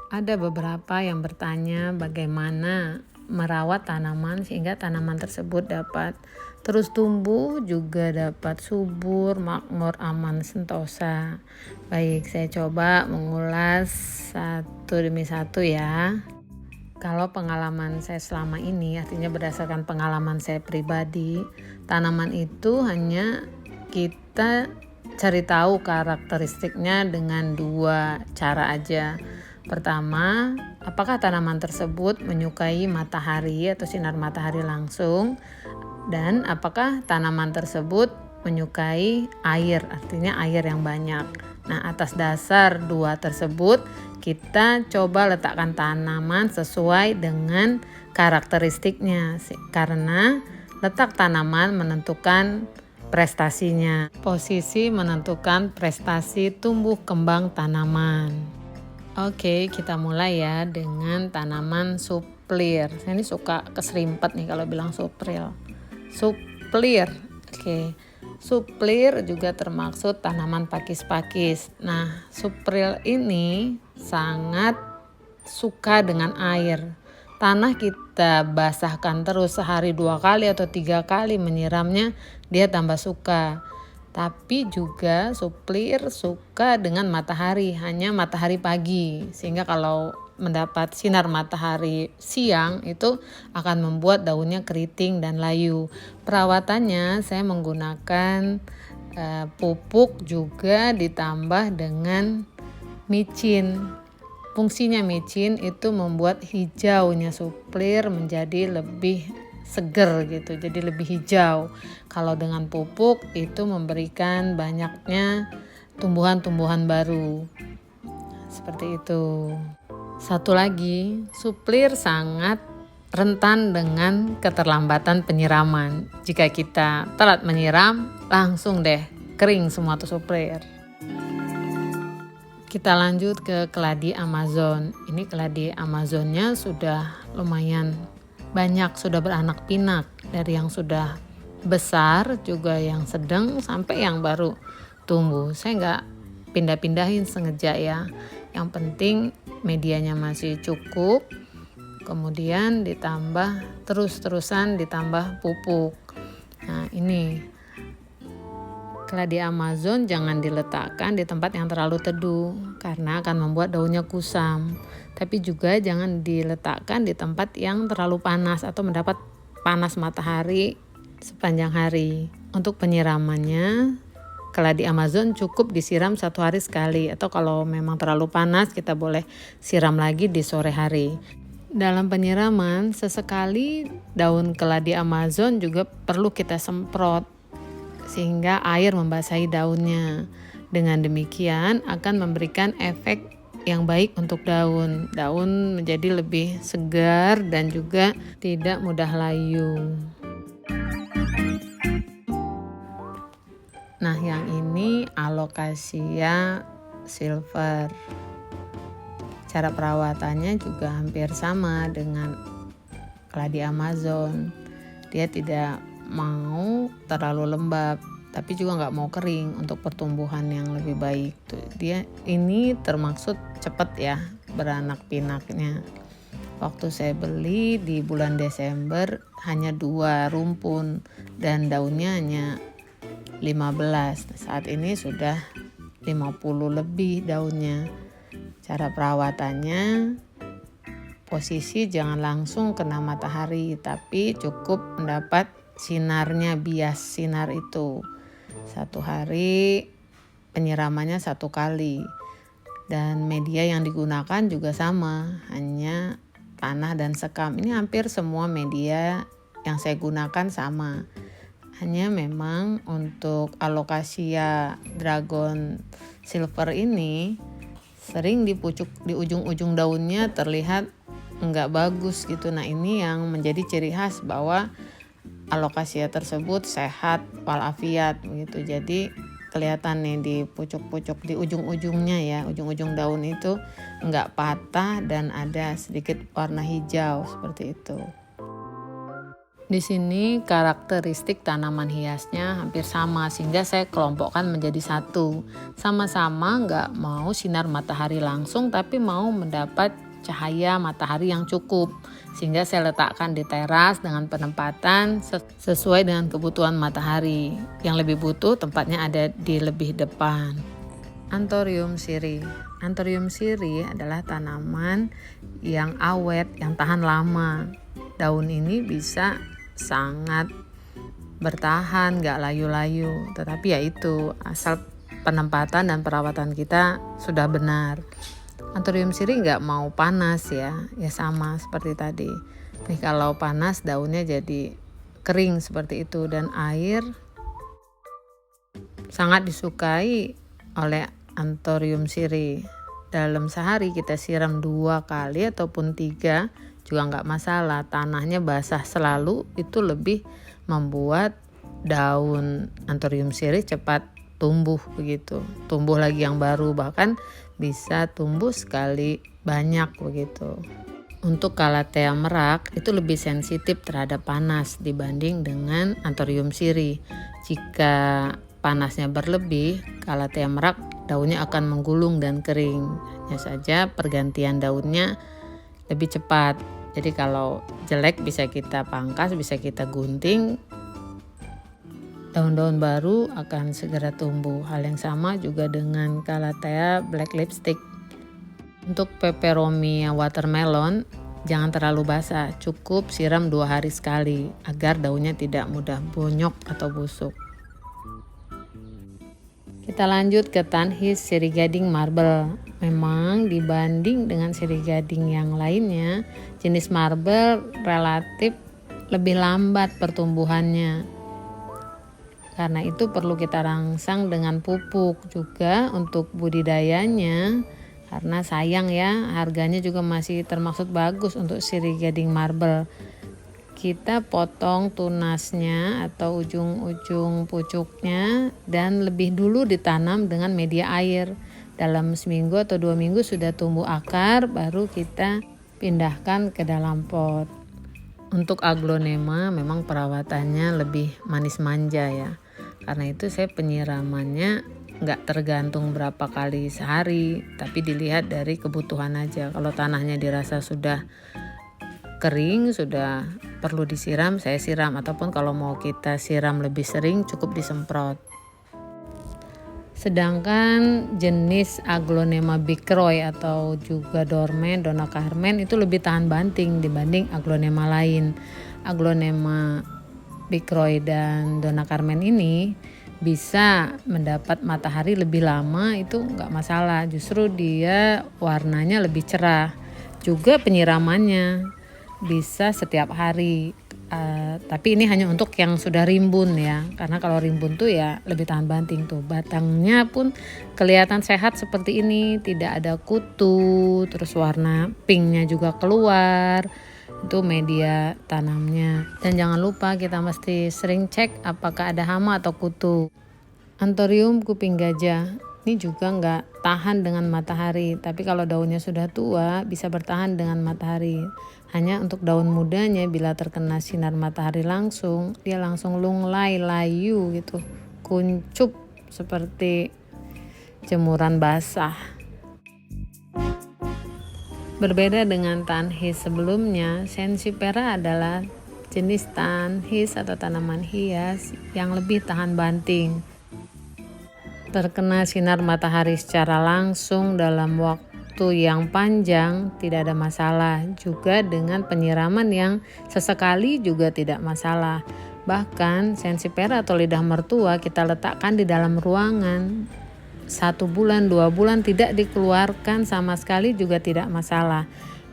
Ada beberapa yang bertanya bagaimana merawat tanaman sehingga tanaman tersebut dapat terus tumbuh, juga dapat subur, makmur, aman, sentosa. Baik, saya coba mengulas satu demi satu ya. Kalau pengalaman saya selama ini, artinya berdasarkan pengalaman saya pribadi, tanaman itu hanya kita cari tahu karakteristiknya dengan dua cara aja. Pertama, apakah tanaman tersebut menyukai matahari atau sinar matahari langsung, dan apakah tanaman tersebut menyukai air, artinya air yang banyak. Nah, atas dasar dua tersebut, kita coba letakkan tanaman sesuai dengan karakteristiknya, karena letak tanaman menentukan prestasinya. Posisi menentukan prestasi tumbuh kembang tanaman. Oke, kita mulai ya dengan tanaman suplir. Saya ini suka keserimpet nih kalau bilang suplir. Suplir. Oke. Suplir juga termaksud tanaman pakis-pakis. Nah, suplir ini sangat suka dengan air. Tanah kita basahkan terus sehari 2 kali atau 3 kali menyiramnya, dia tambah suka. Tapi juga suplir suka dengan matahari, hanya matahari pagi, sehingga kalau mendapat sinar matahari siang itu akan membuat daunnya keriting dan layu. Perawatannya saya menggunakan pupuk juga ditambah dengan micin. Fungsinya micin itu membuat hijaunya suplir menjadi lebih seger gitu, jadi lebih hijau. Kalau dengan pupuk itu memberikan banyaknya tumbuhan-tumbuhan baru. Seperti itu. Satu lagi, suplir sangat rentan dengan keterlambatan penyiraman. Jika kita telat menyiram, langsung deh kering semua tuh suplir. Kita lanjut ke keladi Amazon. Ini keladi Amazonnya sudah lumayan banyak, sudah beranak pinak, dari yang sudah besar juga yang sedang sampai yang baru tumbuh. Saya nggak pindah-pindahin sengaja ya. Yang penting medianya masih cukup, kemudian ditambah terus-terusan ditambah pupuk. Nah, ini keladi Amazon jangan diletakkan di tempat yang terlalu teduh karena akan membuat daunnya kusam. Tapi juga jangan diletakkan di tempat yang terlalu panas atau mendapat panas matahari sepanjang hari. Untuk penyiramannya, keladi Amazon cukup disiram 1 hari sekali, atau kalau memang terlalu panas kita boleh siram lagi di sore hari. Dalam penyiraman, sesekali daun keladi Amazon juga perlu kita semprot sehingga air membasahi daunnya. Dengan demikian akan memberikan efek yang baik untuk daun. Daun menjadi lebih segar dan juga tidak mudah layu. Nah, yang ini Alocasia silver. Cara perawatannya juga hampir sama dengan keladi Amazon. Dia tidak mau terlalu lembab, tapi juga nggak mau kering untuk pertumbuhan yang lebih baik. Dia ini termaksud cepat ya beranak pinaknya. Waktu saya beli di bulan Desember hanya 2 rumpun dan daunnya hanya 15. Saat ini sudah 50 lebih daunnya. Cara perawatannya, posisi jangan langsung kena matahari, tapi cukup mendapat sinarnya, bias sinar itu. 1 hari penyiramannya 1 kali. Dan media yang digunakan juga sama, hanya tanah dan sekam. Ini hampir semua media yang saya gunakan sama. Hanya memang untuk Alocasia dragon silver ini sering di ujung-ujung daunnya terlihat enggak bagus gitu. Nah, ini yang menjadi ciri khas bahwa Alocasia tersebut sehat walafiat begitu. Jadi kelihatan nih di pucuk-pucuk di ujung-ujungnya ya, ujung-ujung daun itu enggak patah dan ada sedikit warna hijau seperti itu. Di sini karakteristik tanaman hiasnya hampir sama sehingga saya kelompokkan menjadi satu. Sama-sama nggak mau sinar matahari langsung tapi mau mendapat cahaya matahari yang cukup. Sehingga saya letakkan di teras dengan penempatan sesuai dengan kebutuhan matahari. Yang lebih butuh tempatnya ada di lebih depan. Anthurium siri. Anthurium siri adalah tanaman yang awet, yang tahan lama. Daun ini bisa sangat bertahan, gak layu-layu, tetapi ya itu asal penempatan dan perawatan kita sudah benar. Anthurium siri gak mau panas ya sama seperti tadi. Nih kalau panas daunnya jadi kering seperti itu, dan air sangat disukai oleh Anthurium siri. Dalam sehari kita siram 2 kali ataupun 3 juga nggak masalah. Tanahnya basah selalu itu lebih membuat daun Anthurium siri cepat tumbuh begitu. Tumbuh lagi yang baru, bahkan bisa tumbuh sekali banyak begitu. Untuk Calathea merak itu lebih sensitif terhadap panas dibanding dengan Anthurium siri. Jika panasnya berlebih, Calathea merak daunnya akan menggulung dan kering. Hanya saja pergantian daunnya lebih cepat. Jadi kalau jelek bisa kita pangkas, bisa kita gunting, daun-daun baru akan segera tumbuh. Hal yang sama juga dengan Calathea black lipstick. Untuk Peperomia watermelon, jangan terlalu basah, cukup siram 2 hari sekali agar daunnya tidak mudah bonyok atau busuk. Kita lanjut ke Tanhis siri gading marble. Memang dibanding dengan siri gading yang lainnya, jenis marble relatif lebih lambat pertumbuhannya. Karena itu perlu kita rangsang dengan pupuk juga untuk budidayanya. Karena sayang ya, harganya juga masih termaksud bagus untuk siri gading marble. Kita potong tunasnya atau ujung-ujung pucuknya dan lebih dulu ditanam dengan media air. Dalam seminggu atau 2 minggu sudah tumbuh akar, baru kita pindahkan ke dalam pot. Untuk aglonema memang perawatannya lebih manis manja ya. Karena itu saya penyiramannya nggak tergantung berapa kali sehari, tapi dilihat dari kebutuhan aja. Kalau tanahnya dirasa sudah kering, sudah perlu disiram, saya siram, ataupun kalau mau kita siram lebih sering cukup disemprot. Sedangkan jenis Aglonema bicroy atau juga dormen, Dona Carmen itu lebih tahan banting dibanding aglonema lain. Aglonema bicroy dan Dona Carmen ini bisa mendapat matahari lebih lama, itu nggak masalah, justru dia warnanya lebih cerah. Juga penyiramannya bisa setiap hari, tapi ini hanya untuk yang sudah rimbun ya, karena kalau rimbun tuh ya lebih tahan banting. Tuh batangnya pun kelihatan sehat seperti ini, tidak ada kutu, terus warna pinknya juga keluar, itu media tanamnya. Dan jangan lupa kita mesti sering cek apakah ada hama atau kutu. Anthurium kuping gajah ini juga nggak tahan dengan matahari, tapi kalau daunnya sudah tua bisa bertahan dengan matahari. Hanya untuk daun mudanya bila terkena sinar matahari langsung, dia langsung lunglai, layu gitu, kuncup seperti jemuran basah. Berbeda dengan Tanhis sebelumnya, Sensipera adalah jenis Tanhis atau tanaman hias yang lebih tahan banting. Terkena sinar matahari secara langsung dalam waktu yang panjang tidak ada masalah. Juga dengan penyiraman yang sesekali juga tidak masalah. Bahkan Sensipera atau lidah mertua kita letakkan di dalam ruangan 1 bulan, 2 bulan tidak dikeluarkan sama sekali juga tidak masalah.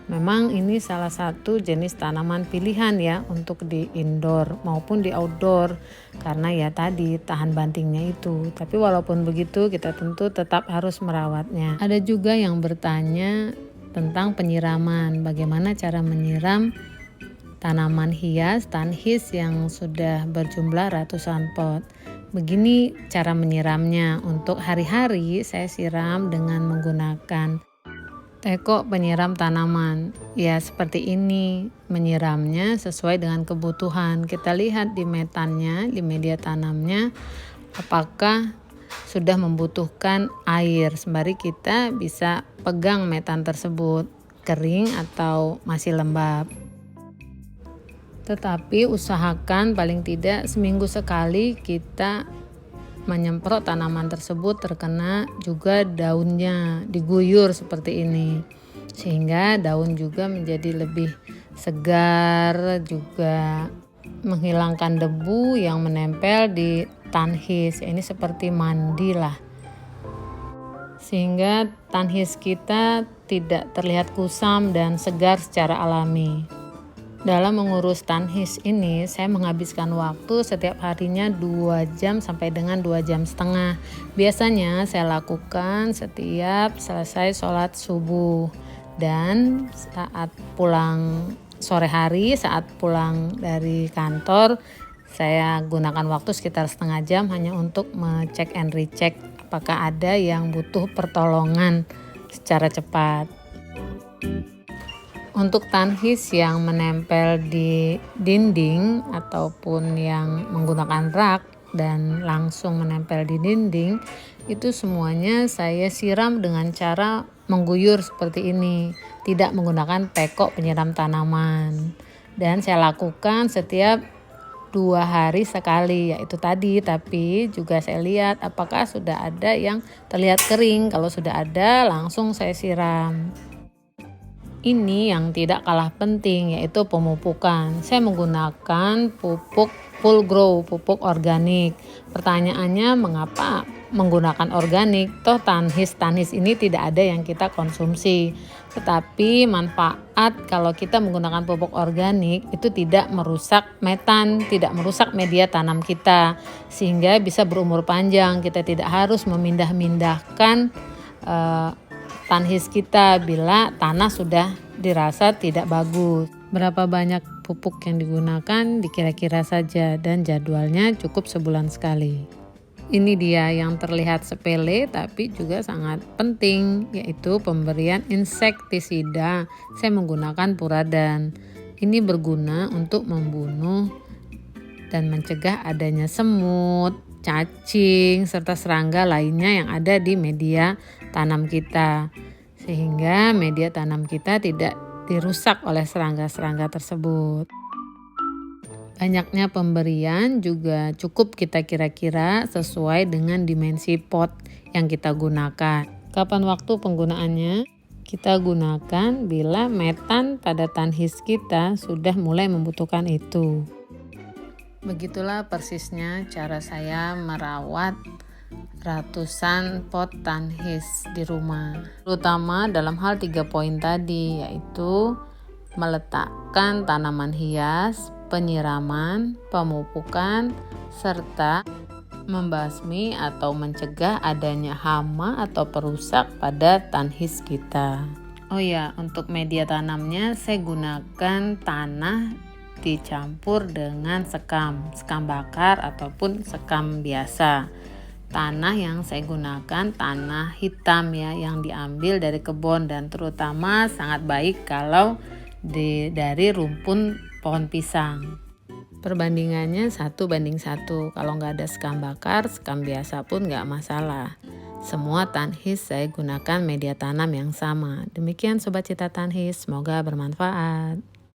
Memang ini salah satu jenis tanaman pilihan ya untuk di indoor maupun di outdoor, karena ya tadi tahan bantingnya itu. Tapi walaupun begitu kita tentu tetap harus merawatnya. Ada juga yang bertanya tentang penyiraman, bagaimana cara menyiram tanaman hias Tanhis yang sudah berjumlah ratusan pot. Begini cara menyiramnya. Untuk hari-hari saya siram dengan menggunakan Teko penyiram tanaman. Ya seperti ini, menyiramnya sesuai dengan kebutuhan. Kita lihat di metannya, di media tanamnya, apakah sudah membutuhkan air. Sembari kita bisa pegang metan tersebut, kering atau masih lembab. Tetapi usahakan paling tidak seminggu sekali kita menyemprot tanaman tersebut, terkena juga daunnya, diguyur seperti ini, sehingga daun juga menjadi lebih segar, juga menghilangkan debu yang menempel di tanhis. Ini seperti mandi lah, sehingga tanhis kita tidak terlihat kusam dan segar secara alami. Dalam mengurus tanhis ini, saya menghabiskan waktu setiap harinya 2 jam sampai dengan 2 jam setengah. Biasanya saya lakukan setiap selesai sholat subuh dan saat pulang sore hari, saat pulang dari kantor, saya gunakan waktu sekitar setengah jam hanya untuk mengecek and recheck apakah ada yang butuh pertolongan secara cepat. Untuk tanhis yang menempel di dinding ataupun yang menggunakan rak dan langsung menempel di dinding, itu semuanya saya siram dengan cara mengguyur seperti ini, tidak menggunakan teko penyiram tanaman. Dan saya lakukan setiap 2 hari sekali, yaitu tadi, tapi juga saya lihat apakah sudah ada yang terlihat kering. Kalau sudah ada, langsung saya siram. Ini yang tidak kalah penting, yaitu pemupukan. Saya menggunakan pupuk full grow, pupuk organik. Pertanyaannya, mengapa menggunakan organik? Toh tanhis ini tidak ada yang kita konsumsi. Tetapi manfaat kalau kita menggunakan pupuk organik itu tidak merusak metan, tidak merusak media tanam kita, sehingga bisa berumur panjang. Kita tidak harus memindah-mindahkan tanhis kita bila tanah sudah dirasa tidak bagus. Berapa banyak pupuk yang digunakan dikira-kira saja, dan jadwalnya cukup sebulan sekali. Ini dia yang terlihat sepele tapi juga sangat penting, yaitu pemberian insektisida. Saya menggunakan Puradan. Ini berguna untuk membunuh dan mencegah adanya semut, cacing, serta serangga lainnya yang ada di media tanam kita, sehingga media tanam kita tidak dirusak oleh serangga-serangga tersebut. Banyaknya pemberian juga cukup kita kira-kira sesuai dengan dimensi pot yang kita gunakan. Kapan waktu penggunaannya? Kita gunakan bila metan pada tanhis kita sudah mulai membutuhkan itu. Begitulah persisnya cara saya merawat ratusan pot tanhis di rumah, terutama dalam hal 3 poin tadi, yaitu meletakkan tanaman hias, penyiraman, pemupukan, serta membasmi atau mencegah adanya hama atau perusak pada tanhis kita. Oh ya, untuk media tanamnya saya gunakan tanah dicampur dengan sekam bakar ataupun sekam biasa. Tanah yang saya gunakan tanah hitam ya, yang diambil dari kebun, dan terutama sangat baik kalau dari rumpun pohon pisang. Perbandingannya 1:1. Kalau nggak ada sekam bakar, sekam biasa pun nggak masalah. Semua tanhis saya gunakan media tanam yang sama. Demikian Sobat Cita Tanhis, semoga bermanfaat.